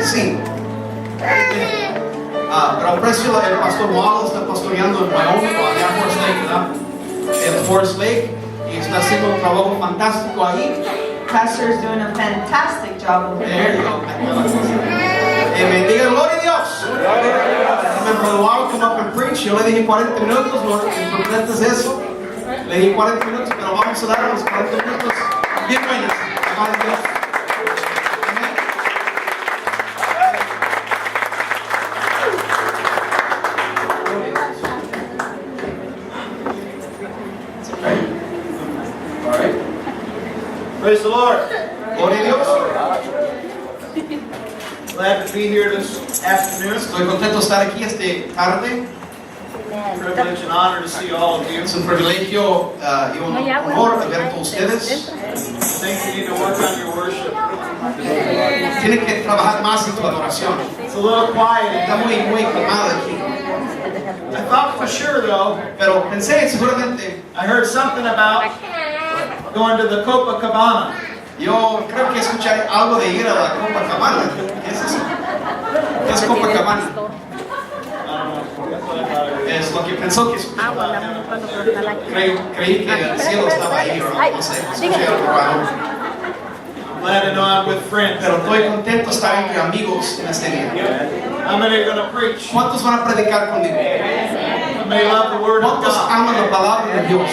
Sí. Pero aprecio el pastor Wallace, está pastoreando en Wyoming o allá en Forest Lake, ¿verdad? En Forest Lake, y está haciendo un trabajo fantástico ahí. Pastor is doing a fantastic job over There you there. go. Amen. Diga gloria a Dios. Amen. Brother Wallace, come up and preach. Yo le dije 40 minutos, no interpretes eso. Le dije 40 minutos, pero vamos a dar los 40 minutos bien buenos. Amado Dios. Praise the Lord. Gloria a Dios. Glad to be here this afternoon. Estoy contento de estar aquí esta tarde. Privilege and honor to see all of you. Es un privilegio y un honor ver a todos ustedes. Think you need to work on your worship. Tienen que trabajar más en tu adoración. It's a little quiet. Está muy calmada aquí. I thought for sure though, Pero pensé seguramente, I heard something about going to the Copacabana. yo creo que escuché algo de ir a la Copacabana. ¿Qué es eso? ¿Qué es Copacabana? I don't know. That's what I thought I heard. Es lo que pensó que escuchaba. Creí que el cielo estaba ahí, ¿no? No sé, escuché algo raro. I'm glad to know I'm with friends. Pero estoy contento de estar entre amigos en este día. How many are going to preach? ¿Cuántos van a predicar conmigo? How many love the Word of ¿Cuántos God? aman la palabra de Dios?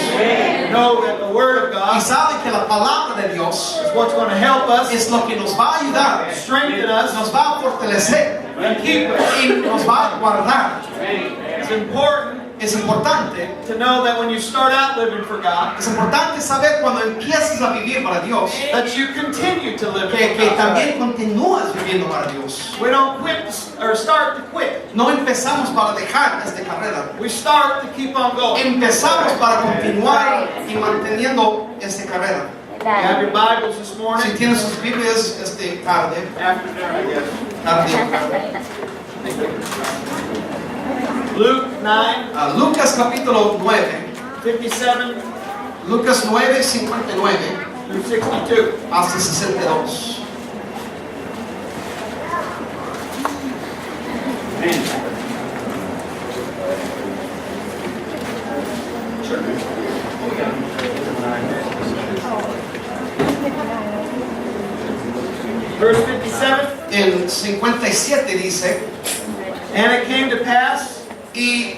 Know that the Word of Y God saben que la palabra de Dios is what's going to help us, es lo que nos va a ayudar, strengthen us, nos va a fortalecer and keep us. y nos va a guardar. It's important Es importante, to know that when you start out living for God, es importante saber cuando empiezas a vivir para Dios, that you continue to live que for God. también continúas viviendo para Dios. We don't quit or start to quit. No empezamos para dejar esta carrera, We start to keep on going. empezamos para continuar y manteniendo esta carrera. You have your Bibles this Si morning? tienes sus Biblias tarde, Afternoon, I guess. Luke 9, Lucas capítulo 9, 57 Lucas 9, 59 through 62. hasta 62. Verse 57. El 57 dice, And it came to pass y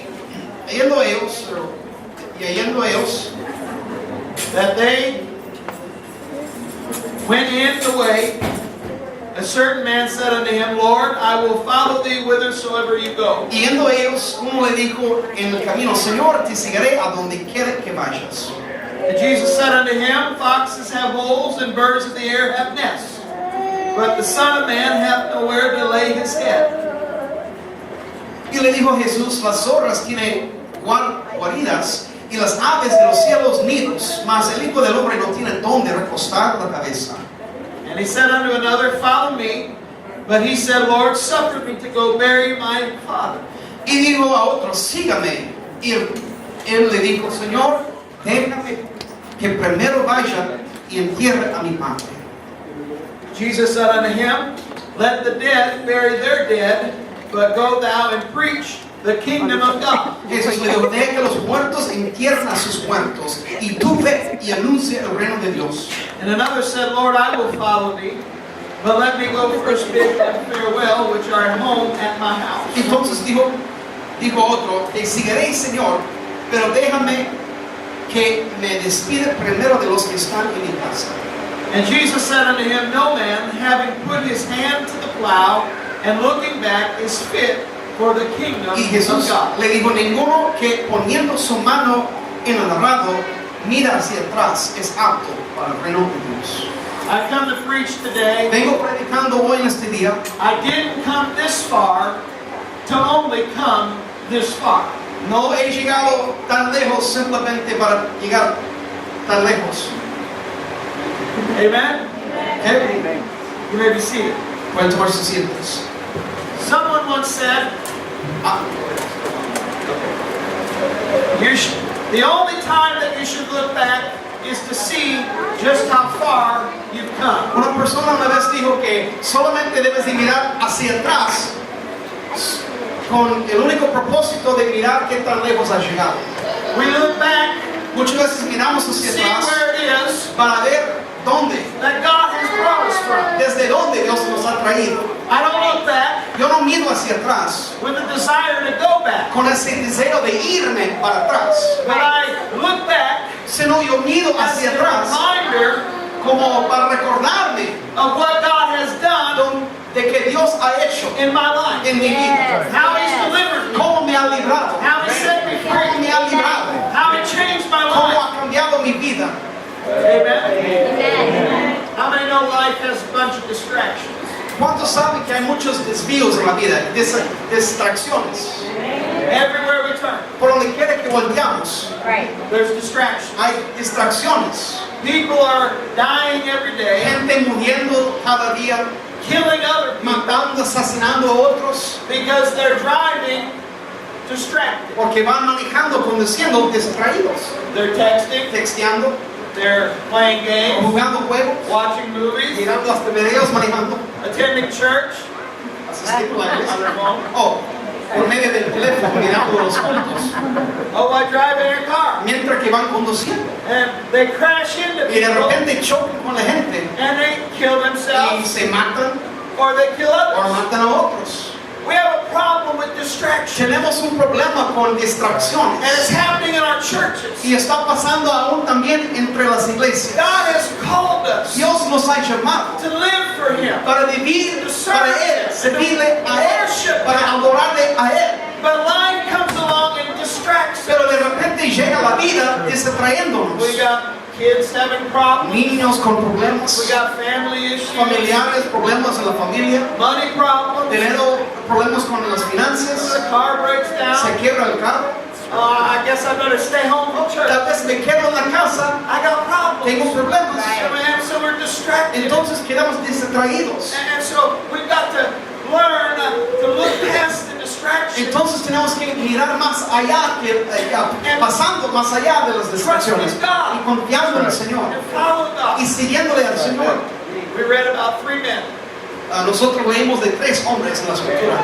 yendo ellos, that they went in the way. A certain man said unto him, Lord, I will follow thee whithersoever you go. yendo ellos, uno le dijo en el camino, Señor, te seguiré a donde quiera que vayas. And Jesus said unto him, Foxes have holes, and birds of the air have nests, but the Son of Man hath nowhere to lay his head. Y le dijo Jesús, las zorras tienen guaridas y las aves de los cielos nidos, mas el Hijo del Hombre no tiene donde recostar la cabeza. And he said unto another, Follow me. But he said, Lord, suffer me to go bury my father. Y dijo a otro, sígame. Y él le dijo, Señor, déjame que primero vaya y entierre a mi padre. Jesus said unto him, Let the dead bury their dead, but go thou and preach the kingdom of God. Jesús le dijo, deja que los muertos entierren a sus muertos, y tú ve y anuncia el reino de Dios. And another said, Lord, I will follow thee, but let me go first bid them farewell, which are at home at my house. Entonces dijo otro, te seguiré, Señor, pero déjame que me despide primero de los que están en mi casa. And Jesus said unto him, No man, having put his hand to the plow, and looking back, is fit for the kingdom Y of Jesús God. le dijo, ninguno que poniendo su mano en el arado mira hacia atrás es apto para el reino de Dios. I come to preach today. Vengo predicando hoy en este día. I didn't come this far to only come this far. No he llegado tan lejos simplemente para llegar tan lejos. Amen? ¿Eh? You may be seated. Pueden tomar sus asientos. Someone once said, Ah, the only time that you should look back is to see just how far you've come. Una persona una vez dijo que solamente debes de mirar hacia atrás con el único propósito de mirar qué tan lejos has llegado. We look back, Muchas veces miramos hacia see atrás where it is para ver dónde, that God has brought us from. desde dónde Dios nos ha traído. I don't look back Yo no miro hacia atrás with a desire to go back, con ese deseo de irme para atrás, but I look back sino yo miro as hacia a atrás reminder como para recordarme of what God has done de que Dios ha hecho in my life, en mi vida, how He's delivered me, cómo me ha librado, how He set me cómo free, me ha librado, how He changed my cómo life. ha cambiado mi vida. Amen. How many know life has a bunch of distractions? ¿Cuántos saben que hay muchos desvíos en la vida, distracciones? Everywhere we turn, Por donde quiera que volteamos, there's distractions. hay distracciones. People are dying every day, Gente muriendo cada día, killing other people matando, asesinando a otros, because they're driving distracted. porque van manejando, conduciendo distraídos, They're texting, texteando, they're playing games, jugando juegos, watching movies, mirando hasta videos, manejando, attending church asistiendo a la on iglesia. their phone. O por medio del teléfono, mirando los cultos, Oh, I drive in a car. mientras que van conduciendo. And they crash into Y de people repente chocan con la gente and they kill y themselves se matan or they kill o others. matan a otros. We have a problem with distraction. Tenemos un problema con And it's distracciones happening in our churches. y está pasando aún también entre las iglesias. God has called us Dios nos ha llamado to live for Him. para vivir para Él, servirle a Él, para adorarle a Él. But life comes along and distracts us. Pero de repente llega la vida distrayéndonos. We got kids having problems. Niños con problemas We got family issues. familiares, problemas en la familia, Money problems. dinero, problemas con las finanzas, The car breaks se down. quiebra el carro. I guess I better stay home from church. Tal vez me quedo en la casa, I got problems. tengo problemas. And so we're distracted. Entonces quedamos distraídos. And so we've got to learn to look past the distraction. Entonces tenemos que mirar más allá, pasando más allá de las distracciones y confiando en el Señor And follow y God. siguiéndole al Señor. We read about 3 men Nosotros leímos de 3 hombres en la escritura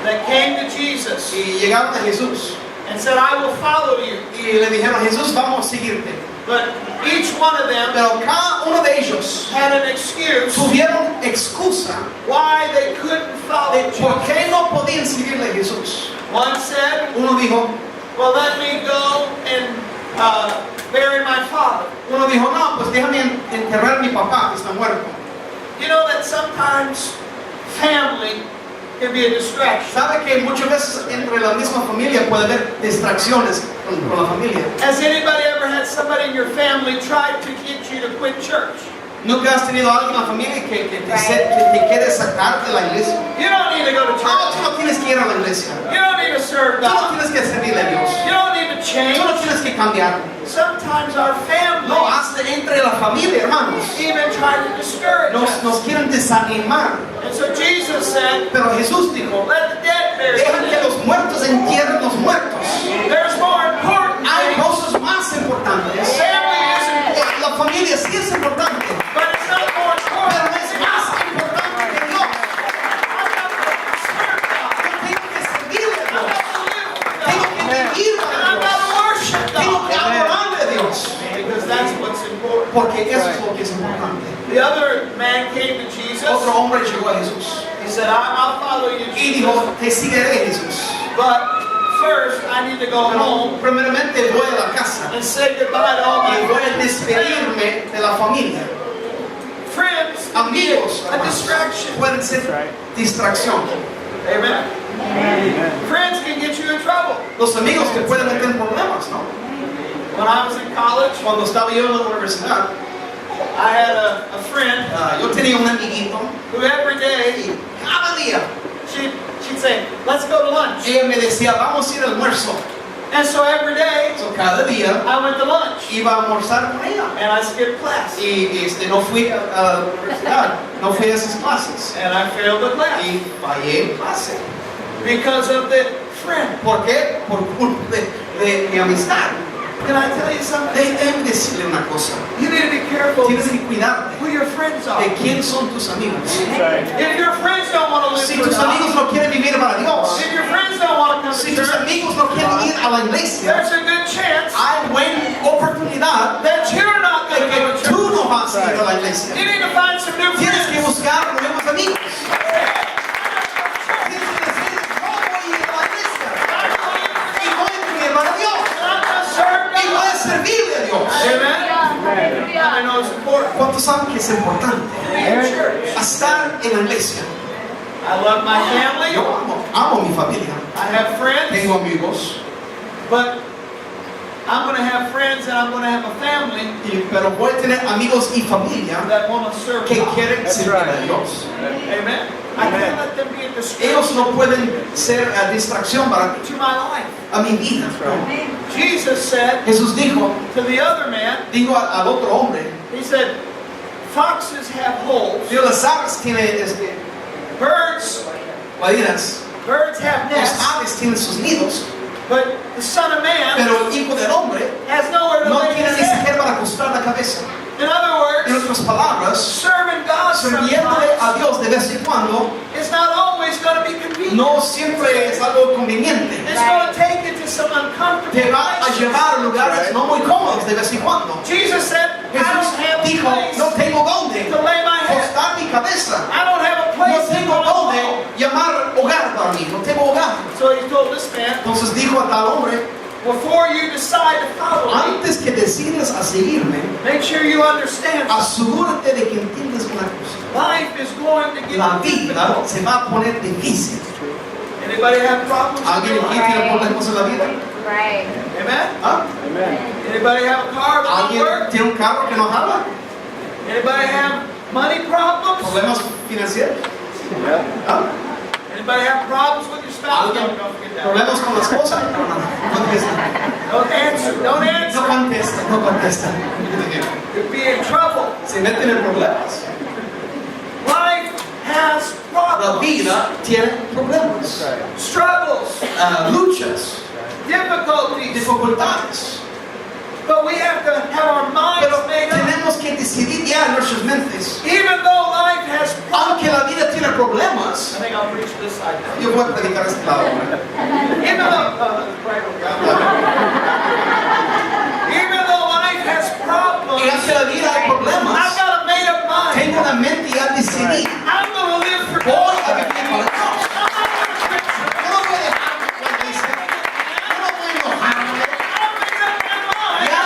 that came to Jesus y llegaron a Jesús and said, I will follow you. y le dijeron, Jesús, vamos a seguirte. But each one of them Pero cada uno de ellos had an excuse tuvieron excusa why they couldn't follow de por Jesus. qué no podían seguirle a Jesús. One said, Uno dijo, well, let me go and bury my father. no, pues déjame enterrar a mi papá que está muerto. You know that sometimes family can be a distraction. Sabe que muchas veces entre la misma familia puede haber distracciones con la familia. Has anybody ever had somebody in your family try to get you to quit church? ¿Nunca has tenido a alguien en la familia que te quiere sacar de la iglesia? You don't need to go to No, church. tú no tienes que ir a la iglesia. You don't need to serve Tú no God. tienes que servirle a Dios. You don't need to change. Tú no tienes que cambiar. Sometimes our family No, hasta entre la familia, hermanos, even try to discourage us. nos quieren desanimar. And so Jesus said, Pero Jesús dijo, let the dead bury deja the que dead. los muertos entierren los muertos. There's more important Hay things. cosas más importantes. Family is important, La familia sí es importante, but it's not more pero important. es más importante que Dios. I've got to serve God. Yo tengo que servirle a I've Dios. got to live for Tengo God. que vivir And para I've got Dios. to worship Tengo que God. adorarle a Dios. Because that's what's important. Porque eso es lo que es importante. The other man came to Jesus. Otro hombre llegó a Jesús He said, I'll follow you, y Jesus. dijo, te seguiré, Jesús. But first, I need to go Pero home primeramente voy a la casa and say goodbye to all my y voy a friends. despedirme de la familia. Friends can be Amigos, a distraction. pueden ser distracción. Amen. Friends can get you in trouble. Los amigos te pueden meter en problemas, ¿no? When I was in college, Cuando estaba yo en la universidad, I had a friend yo tenía un amiguito who every day, y cada día she'd say, let's go to lunch. ella me decía, vamos a ir al almuerzo. And so every day, So, cada día I went to lunch. iba a almorzar con ella. And I skipped class. Y no fui a la universidad, no fui a esas clases. And I failed the class. Y fallé en clase. Because of the friend. ¿Por qué? Por culpa de mi amistad. Can I tell you something? Déjame decirle una cosa. You need to be careful Tienes que cuidarte who your friends are. de quién son tus amigos. If your friends don't want to live Si for tus God, amigos no quieren vivir para Dios, if your friends don't want to come si to tus church, amigos no quieren ir a la iglesia, there's a good chance hay buena oportunidad that you're not de going to go que to church. tú no vas a ir a la iglesia. You need to find some new Tienes que friends. buscar nuevos amigos. Tienes que decir, no voy a ir a la iglesia y voy a vivir para Dios I'm going to serve y voy God. a servirle a Dios. Amen. I know it's important ¿Cuántos saben que es importante to be in church. estar en la iglesia? I love my family. Yo amo mi familia, I have friends, tengo amigos, but I'm going to have friends and I'm going to have a family pero voy a tener amigos y familia that want to serve que God. quieren servir a Dios. Amen. I can't let them be a Ellos distraction no pueden ser distracción para to my life. a mi vida. Jesus said Jesús dijo, to the other man, dijo al otro hombre, he said, foxes have holes, Dios las aves tienen birds las have nests, aves tienen sus nidos, but the Son of Man pero el hijo del hombre has nowhere to no lay tiene his ni head. siquiera para acostar la cabeza. In other En words, otras palabras, serving God sirviéndole a sometimes Dios de vez en cuando is not always going to be convenient. no siempre es algo conveniente. It's going to take you to some uncomfortable Te va a places. llevar a lugares no muy cómodos de vez en cuando. Jesus said, I Jesús don't have a dijo, place no tengo dónde to lay my head. acostar mi cabeza. I don't have a No place to tengo call dónde home. llamar hogar para mí. No tengo hogar. So he told this man, Entonces dijo a tal hombre, before you decide to follow me, antes que decidas a seguirme, make sure you understand asegúrate de que entiendas una cosa. life is going to get La vida difficult. se va a poner difícil. Anybody have problems? ¿Alguien aquí tiene problemas en la vida? Right. Amen? ¿Ah? Anybody have a car that don't ¿Alguien work? tiene un carro que no jala? Anybody have money problems? ¿Problemas financieros? ¿Ah? Anybody have problems with your spouse? ¿Alguien Don't forget that. problemas con la esposa? No contesta. Don't answer. Don't No answer. contesta, no contesta. You'll be in trouble. Se meten en problemas. Life has La problems, vida tiene problemas, struggles, luchas, difficulties, dificultades. but we have to have our minds Pero made up. tenemos que decidir ya en nuestras mentes. Even though life has Aunque la vida tiene problemas, I think I'll preach this side now. yo voy a predicar este lado. Even though, even though life has problems, Y aunque la vida hay I've problemas, got a made up mind. tengo una mente ya decidida. I'm going to live for Voy God. a vivir para Dios. Yo no voy a dejar la iglesia. Yo no voy a enojarme. I've made up my mind. Ya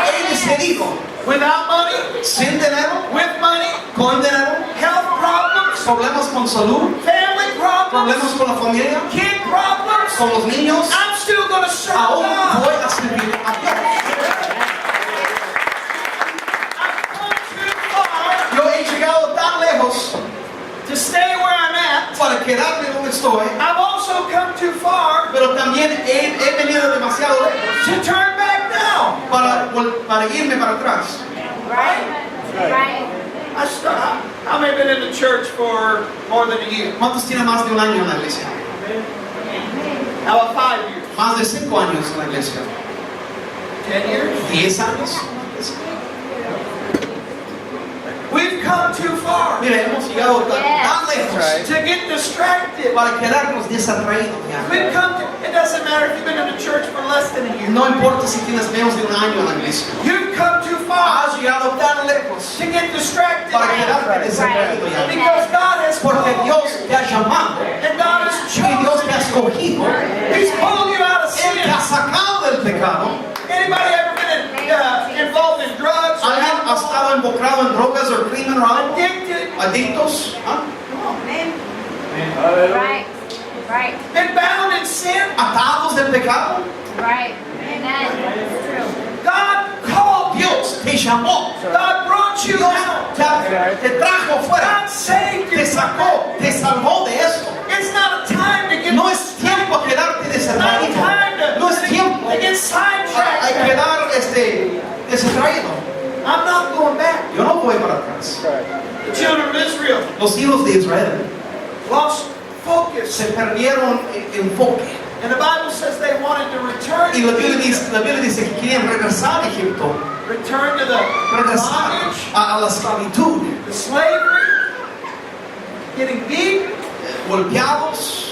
he decidido. Without money, Sin dinero, with money, con dinero, health problems, problemas con salud, family problemas problems, con la familia, kid problems, con los niños, I'm still going to serve aún God. voy a servir a Dios. I've come too far Yo he llegado tan lejos to stay where I'm at. para quedarme donde estoy, I've also come too far pero también he venido demasiado lejos to turn back now. para irme para atrás. Right. Right. How many been in the church for more than a year? ¿Cuántos tienen más de un año en la iglesia? How about 5 years? Más de 5 años en la iglesia. 10 years? 10 años. We've come too far Mira, hemos llegado tan lejos to get distracted. para quedarnos desatraídos ya. We've come to, it doesn't matter if you've been in the church for less than a year. No importa si tienes menos de un año en la iglesia. You've come too far Has llegado tan lejos to get distracted. para quedarte desatraído ya. Because God has Porque called Dios you. te ha llamado And God has y Dios te ha chosen. escogido. He's pulled you out of Él sin. te ha sacado del pecado. Anybody ever been involved in drugs? or ¿Alguien ha estado involucrado en drogas o crimen o algo? addicted? ¿Adictos? ¿Ah? Right. Right. Been bound in sin? ¿Atados del pecado? Right. Amen. It's true. God called you. Dios te llamó. God brought you Dios out. te trajo fuera. God saved you. Te sacó, te salvó de esto. It's not a time to get No es tiempo a quedarte It's not a desatraído. time No es tiempo to get a sidetracked. quedar desatraído. I'm not going back. Yo no voy para atrás. The children of Israel Los hijos de Israel lost focus. se perdieron enfoque. And the Bible says they wanted to return Y to la Biblia dice que querían regresar a Egipto, return to the regresar bondage, a la esclavitud, the slavery, getting beat golpeados.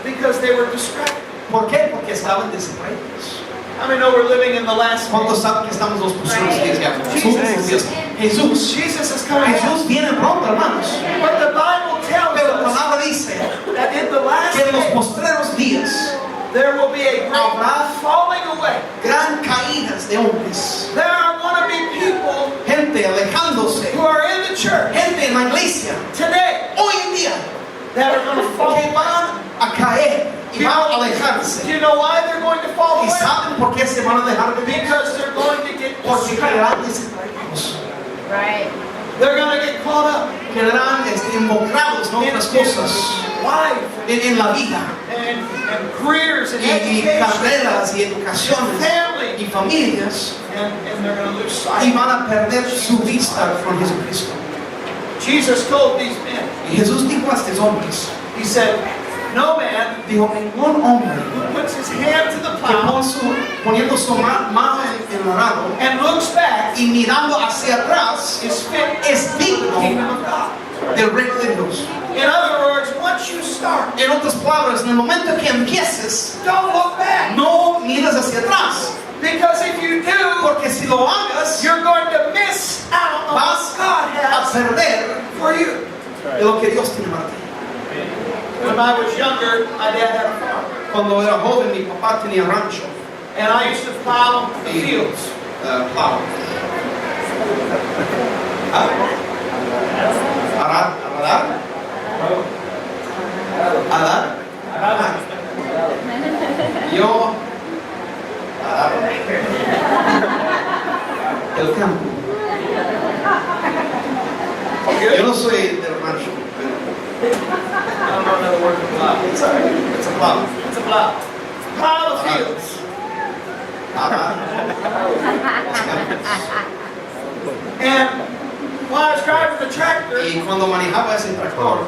because they were distracted. ¿Por qué? Porque estaban distraídos. How many know we're living in the last ¿Cuántos days? saben que estamos los próximos días ya? Jesus. Jesús. Jesus is coming. Jesús viene pronto, hermanos. But the Bible tells Pero la us palabra dice that in the last que en los days postreros días there will be a great habrá falling away. gran caídas de hombres, There are going to be people gente alejándose, who are in the church gente en la iglesia today hoy en día that are going to fall que away. van a caer y van a alejarse. Do you know why they're going to fall ¿Y away? saben por qué se van a alejar de Dios? Because they're going to get Porque distracted. quedarán distraídos, Right. They're going to get caught up quedarán involucrados en otras cosas, life en la vida, and careers and y education carreras y educaciones family y familias, and they're going to lose y sight. van a perder su vista con Jesucristo. Jesus told these men, Y Jesús dijo a estos hombres, he said, no man dijo, ningún hombre who puts his hand to the que plow poniendo su mano en el arado and looks back y mirando hacia atrás is fit es for the digno kingdom of God. del reino de Dios. In other words, once you start, En otras palabras, en el momento que empieces, don't look back. no mires hacia atrás, Because if you do, porque si lo hagas, you're going to miss out on vas what God a has perder for you. de lo que Dios tiene para ti. When I was younger, my dad had a farm. Cuando era joven, mi papá tenía rancho, And I used to plow the fields. plow. ¿Ah? ¿Arar? ¿Arar? ¿Arar? Yo araba el campo. Yo no soy del rancho, I don't know another word for plow. pero it's all right. It's a plow. It's a plow. Plow the fields. Arar. And while I was driving the tractor, Y cuando manejaba ese tractor,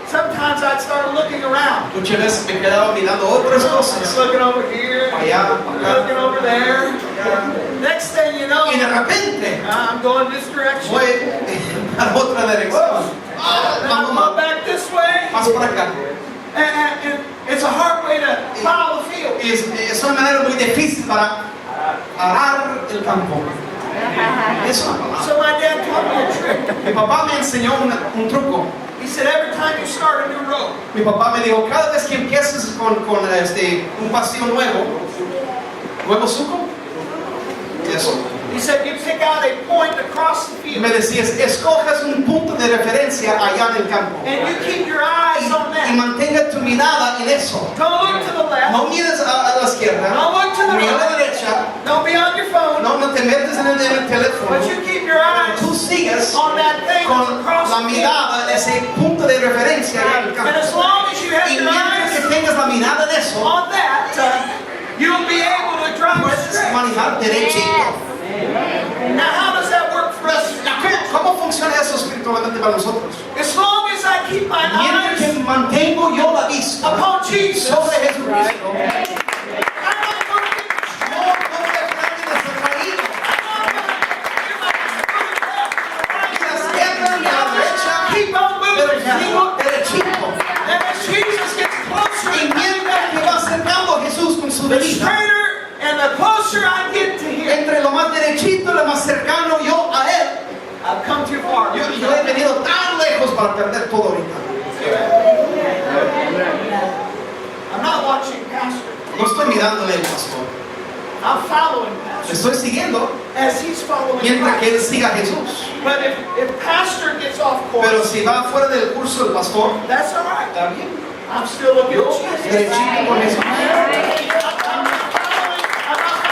sometimes I'd start looking around. muchas veces me quedaba mirando otras cosas. Looking over here, Allá, acá. looking over there. Next thing you know, Y de repente I'm going this direction. fue a otra dirección. I'm going back this way. Más por acá. And it's a hard way to plow the field. Es una manera muy difícil para arar el campo. Es una palabra. So my dad taught me a trick. Mi papá me enseñó un truco. He said every time you start a new road, Mi papá me dijo, cada vez que empieces con un paseo nuevo suco, eso. he said you pick out a point across the Y field. me decías, escojas un punto de referencia allá en el campo. And you keep your eyes on Y that. mantenga tu mirada en eso. Don't look to the left. No mires a la izquierda, Don't look to the mira a la right. derecha, Don't be on your phone. no te metes en el teléfono. But you keep your eyes Tú sigues on that thing that's con across la the field. mirada, ese punto de referencia en el And campo. as long as you have Y your mientras que eyes tengas la mirada en eso, on that, you'll be able to drive puedes straight. manejar derechito. Now, how does that work for us? ¿Cómo funciona eso espiritualmente para nosotros? As long as I keep my Mientras eyes que mantengo yo la vista upon Jesus, sobre Jesucristo, I'm not going to get no dejaré distraído. Y la izquierda y la derecha, keep on pero moving. sigo derechito. And as Jesus gets closer Y and mientras que va acercando a Jesús con su the venida, straighter and the closer I get to Him, entre lo más derechito y lo más cercano yo a Él, I've come too far. yo he venido tan lejos para perder todo ahorita. I'm not watching Pastor. No estoy mirándole al pastor, I'm following le Pastor estoy siguiendo as He's following mientras que Christ. Él siga a Jesús. But if Pastor gets off Pero course, si va fuera del curso del pastor, that's all right. está bien. I'm still looking Yo at Jesus. derechito con Jesús. I'm not following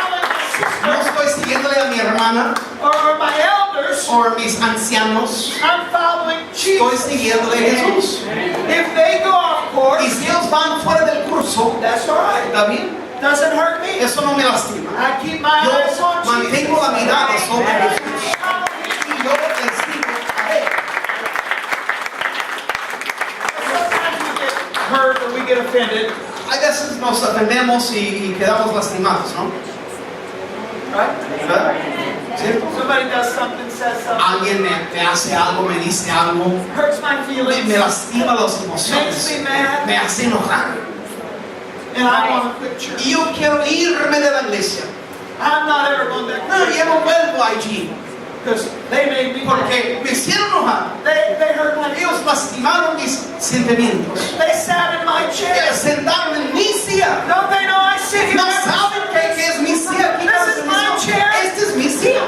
my No sister estoy siguiéndole a mi hermana or my elders. o mis ancianos. I'm following Estoy Jesus. siguiéndole a Jesús. If they go off Y course, si ellos van fuera del curso, that's all right. está bien. Doesn't hurt me. Eso no me lastima. I keep my eyes Yo on mantengo Jesus. la mirada sobre Jesús. Follow Him. Y yo le sigo a Él. Sometimes we get hurt or we get offended. hay veces nos ofendemos y quedamos lastimados, ¿no? Right? ¿Verdad? ¿Cierto? Somebody does something, says something, Alguien me hace algo, me dice algo, hurts my me feelings, lastima las emociones, makes me mad, me hace enojar. and I want to quit church. Y yo quiero irme de la iglesia. I'm not ever going back No, ya no vuelvo allí. because they made me mad. Porque me hicieron enojar. They hurt my Ellos feelings. lastimaron mis sentimientos. They sat in my chair. Ellos sentaron en mi silla. Don't they know I sit here? No saben que es mi silla. Aquí This is my chair. Esta es mi silla.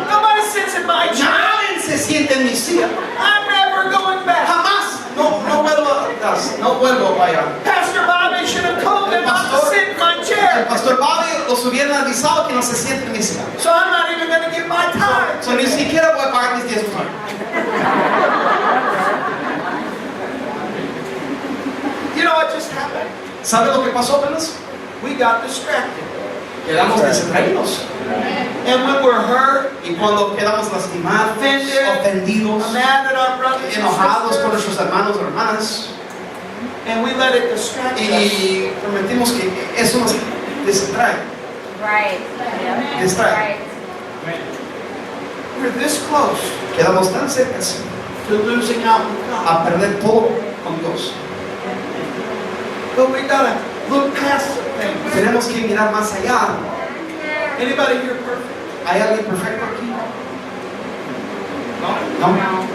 Nobody sits in my chair. Nadie se siente en mi silla. I'm never going back. Jamás. No vuelvo atrás. No vuelvo para allá. Pastor Bobby should have told them not to sit in my El chair. pastor Bobby los hubiera avisado que no se siente en mi silla. So I'm not even going to give my time. So, ni siquiera voy a pagar mis 10 hoy. You know what just happened? ¿Sabe lo que pasó apenas? We got distracted. Quedamos distraídos. And when we're hurt, Y cuando quedamos lastimados, ofendidos, mad at our brothers and enojados con sisters, nuestros hermanos o hermanas, and we let it distract us, y permitimos que eso nos distrae. Right. Distrae. Right. we're this close Quedamos tan cercas to losing out with God. a perder todo con Dios. But we gotta look past the things. Tenemos que mirar más allá. Anybody here perfect? ¿Hay alguien perfecto aquí? No. No.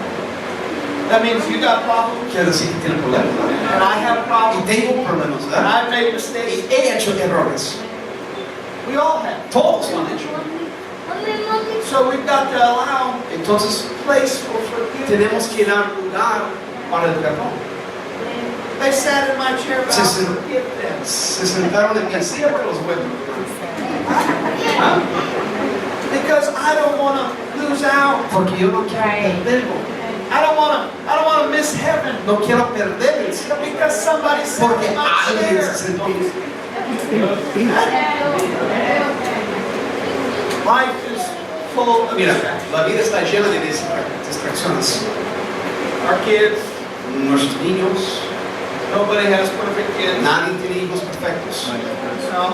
That means you got problems, Quiere decir que tiene problemas, ¿verdad? and I have Y problems, tengo problemas, and ¿verdad? I've made Y mistakes. he hecho errores. We all have. Todos lo han hecho. So we've got to allow Entonces, place for forgiveness. tenemos que dar lugar para el perdón. They sat in my chair, but Sí, I'll sí. forgive them. Se sentaron en mi silla por los huevos. ¿Ah? Because I don't want to lose out. Porque yo no quiero Right. perderlo. I don't want to miss heaven. No quiero perder el cielo. Because somebody sat Porque in my alguien chair. se sentó. Life is full of Mira, distractions. la vida está llena de distracciones. Our kids, Nuestros niños, nobody has perfect kids. nadie tiene hijos perfectos. No.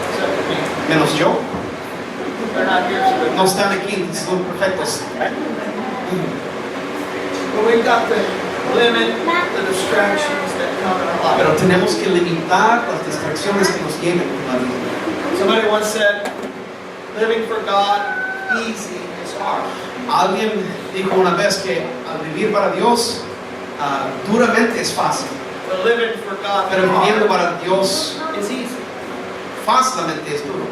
Except for me. Menos yo. They're not here, so No están aquí, son perfectos. but we've got to limit the distractions that come in our Pero life. tenemos que limitar las distracciones que nos llegan en la vida. Somebody once said, living for God easy is hard. Alguien dijo una vez que al vivir para Dios, duramente es fácil. But living for God Pero viviendo hard para Dios, is easy. fácilmente es duro.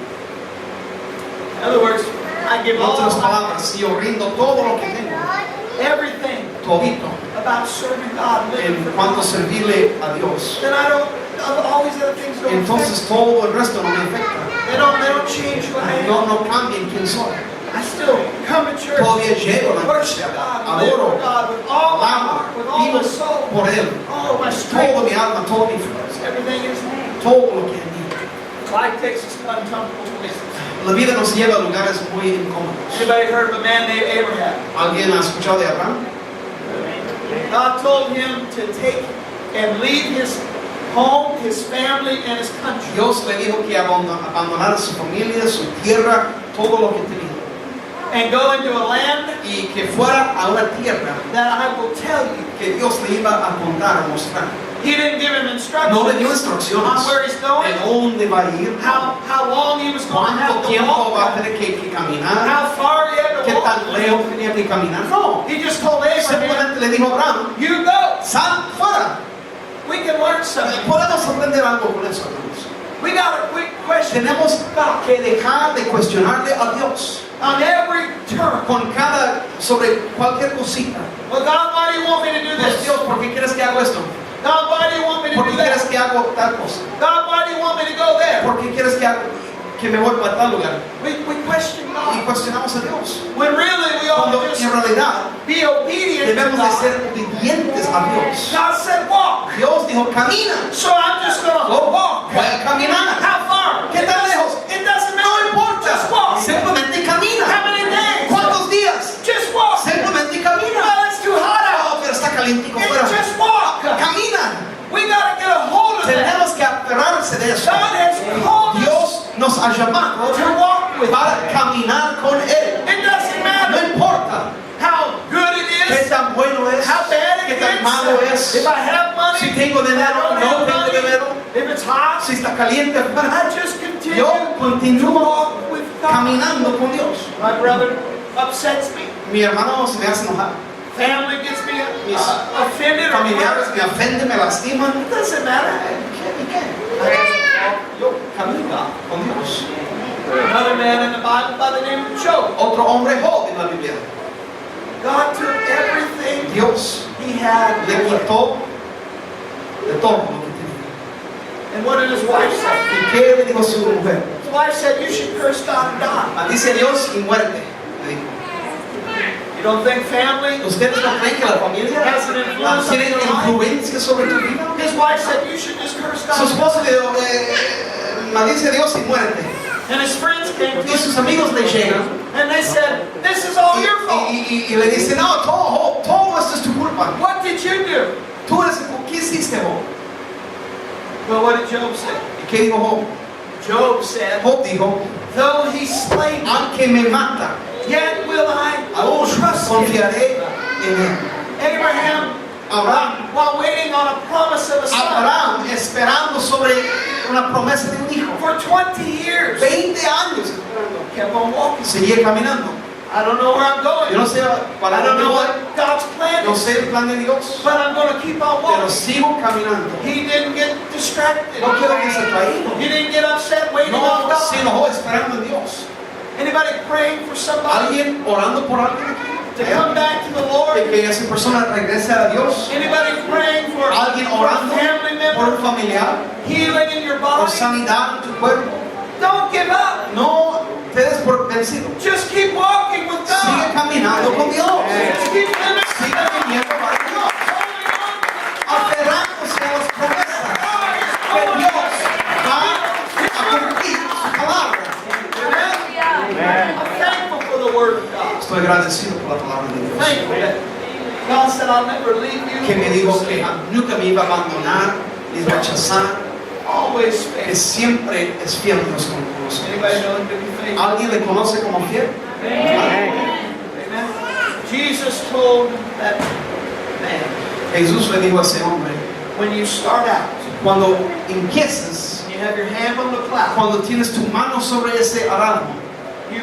In other words, I give En all otras my, palabras, si yo rindo todo lo que tengo, everything todito, about serving God, living en for cuanto God, servirle a Dios, then I don't, all these other things don't entonces affect todo el resto no me afecta. me. They don't change who I am. No cambien quién soy. I still come to church, Todavía llego a la worship iglesia, God, live adoro, for God with all my alabo, heart, with all vivo my soul, por Él. all my strength. Todo mi alma, todo mi fuerza, Everything is todo lo que hay. life takes us to uncomfortable places. La vida nos lleva a lugares muy incómodos. Anybody heard of a man named Abraham? ¿Alguien ha escuchado de Abraham? God told him to take and leave his home, his family, and his country, Dios le dijo que abandonara su familia, su tierra, todo lo que tenía. and go into a land Y que fuera a una tierra that I will tell you. que Dios le iba a contar, a mostrar. He didn't give him instructions No le dio on instrucciones where he's de going, dónde va a ir, how long he was going to have cuánto to tiempo va a walk, tener que caminar, how far he had qué to tan walk. lejos tenía que caminar. No, He just told Abraham, simplemente le dijo a Abraham, you go. sal fuera. We can learn something. Podemos aprender algo con eso, hermanos. We got a quick question Tenemos que dejar de cuestionarle a Dios on every turn. con sobre cualquier cosita. Well, God, why do you want me to do Pues, this? Dios, ¿por qué quieres que hago esto? God, why do you want me to ¿Por do qué quieres that? que hago tal cosa? God, why do you want me to go there? ¿Por qué quieres que me voy para tal lugar? We question Y God. cuestionamos a Dios. When really we ought Cuando to just en realidad be obedient to debemos de God. ser obedientes a Dios. God said walk. Dios dijo, camina. So I'm just going to Oh, walk. voy a caminar. How far? ¿Qué tan lejos? It doesn't No matter. importa. Just walk. Simplemente camina. How many days? ¿Cuántos días? Just walk. Simplemente camina. Well, it's too hot out. Oh, pero está calientico It's fuera. just walk. Camina. ha llamado to walk with para Him. caminar con Él. It doesn't No matter importa how good it qué is, tan bueno es, how bad qué it tan is, malo es, if I have money, si tengo if I dinero, don't no have tengo money, dinero, if it's hot, si está caliente afuera. I just continue Yo to continúo walk with God. caminando con Dios. My brother upsets me. Mi hermano se me hace enojar. Family gets me Mis offended or familiares hurt. me ofenden, me lastiman. It doesn't matter. ¿Y qué? Yo camino con Dios. Another man in the Bible by the name of Job. Otro hombre Job en la Biblia. God took everything Dios he had. le quitó de todo lo que tenía. And what did his wife say? ¿Y qué le dijo su mujer? His wife said, you should curse God and die. Maldice a Dios y muerte. Le dijo. You don't think family ¿Ustedes no creen que la familia has an influence on tiene your life? influencia sobre tu vida? His wife said, you should just curse God. Su esposo le dijo, maldice a Dios y muerte. And his friends came to Y him sus amigos le llegan and they said, this is all your fault. y le dicen, no, todo esto es tu culpa. What did you do? Tú eres, ¿qué hiciste vos? Well, what did Job say? ¿Y qué dijo Job? Job said, Job dijo, though he slay me, aunque me mata, yet will I aún trust him. confiaré en él. Abraham, Abraham, while waiting on a promise of a son, Abraham esperando sobre una promesa de un hijo. for 20 years, 20 años kept on walking. seguía caminando. I don't know where I'm going. Yo no sé para I don't dónde know voy. what God's plan No is, sé el plan de Dios. but I'm going to keep on Pero walking. sigo caminando. He didn't get distracted. No quiero que se traiga. He didn't get upset waiting on No God. se enojó esperando en Dios. Anybody praying for somebody ¿Alguien orando por alguien aquí? to come back to the Lord? Que esa persona regrese a Dios. Anybody praying for ¿Alguien a orando family por member? un familiar? Healing in your ¿Por body? sanidad en tu cuerpo? Don't give up. No te des por vencido. Just keep walking with Sigue God. caminando con Dios. Just keep living. Sigue viviendo para Dios. Aferrándose a las promesas que Dios va a cumplir su palabra. I'm thankful for the word of God. Estoy agradecido por la palabra de Dios. Thankful that God said, I'll never leave you. Que me dijo que nunca me iba a abandonar ni rechazar. Always Que faithful. siempre es fiel Dios con nosotros. Anybody know him to be faithful? ¿Alguien le conoce como fiel? Amen. Jesus told that man, Jesús le dijo a ese hombre, when you start out, cuando empieces, you have your hand on the plow, cuando tienes tu mano sobre ese arado, you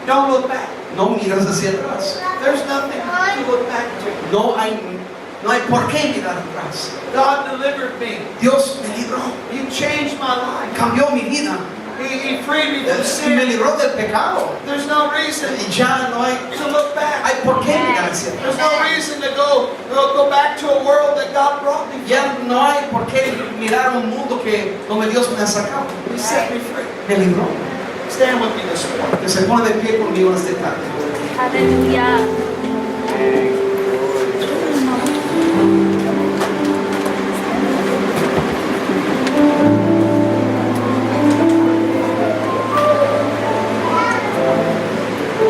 don't look back. no miras hacia atrás. There's nothing to look back to. No hay por qué mirar atrás. God delivered me. Dios me libró, He changed my life. cambió mi vida, He freed me from me sin. libró del pecado. There's no reason Y ya no hay to look back. por qué mirar hacia There's atrás. no reason to go back to a world that God brought me from. Ya no hay por qué mirar un mundo donde Dios me ha sacado. He set me free. Me libró. Stand with me this morning. Que se pone de pie conmigo en este tarde. Hallelujah.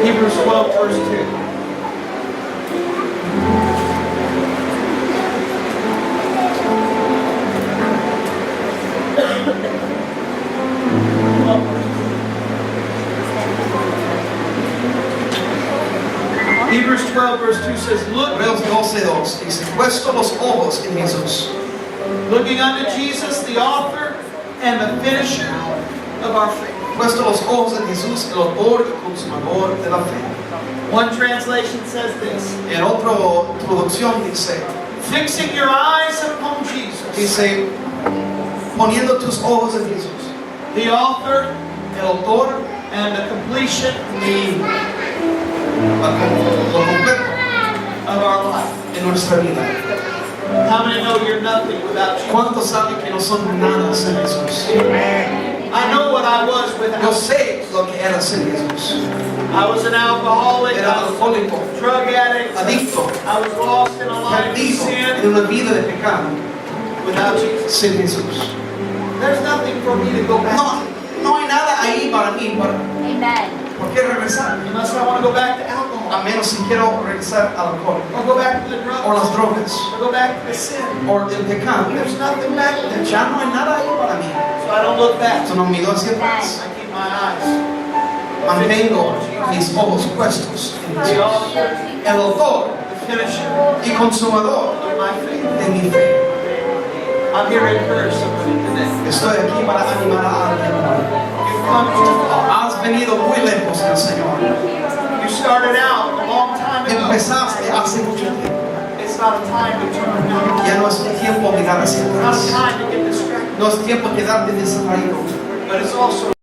Hebrews 12, verse 2. Hebrews 12, verse 2 says, Hebreos 12:2 dice, puesto los ojos en Jesús, looking unto Jesus, the author and the finisher of our faith. puesto los ojos en Jesús, el autor y consumador de la fe. One translation says this, En otra traducción dice, fixing your eyes upon Jesus, dice, poniendo tus ojos en Jesús, the author el autor and the completion y lo completo of our life. de nuestra vida. How many know you're nothing without Jesus? ¿Cuántos saben que no son nada sin Jesús? I know what I was Yo without. sé lo que era sin Jesús. I was an alcoholic, Era I was alcohólico, a drug addict, adicto, I was lost in a life of perdido en sin una vida de pecado without Jesus. sin Jesús. There's nothing for me to go back No, to. no hay nada ahí para mí, Amen. ¿por qué regresar? Unless I want to go back to alcohol, A menos si quiero regresar al alcohol, or go back to the o las drugs, drogas, or go back to the sin. o el pecado. There's nothing back there. Ya no hay nada ahí para mí. So I don't look back. Eso no miro hacia atrás. I keep my eyes. Mantengo mis ojos puestos en The Jesús, author, el autor the finisher y consumador of my faith. de mi fe. I'm here to encourage somebody today. Estoy aquí para animar a alguien hoy. You've come too far. Has venido muy lejos del Señor. You started out a long time ago. Empezaste hace mucho tiempo. It's not a time to turn now. Ya no es tiempo de dar hacia It's not a atrás. time to get distracted. No es tiempo de quedarte distraído. But it's also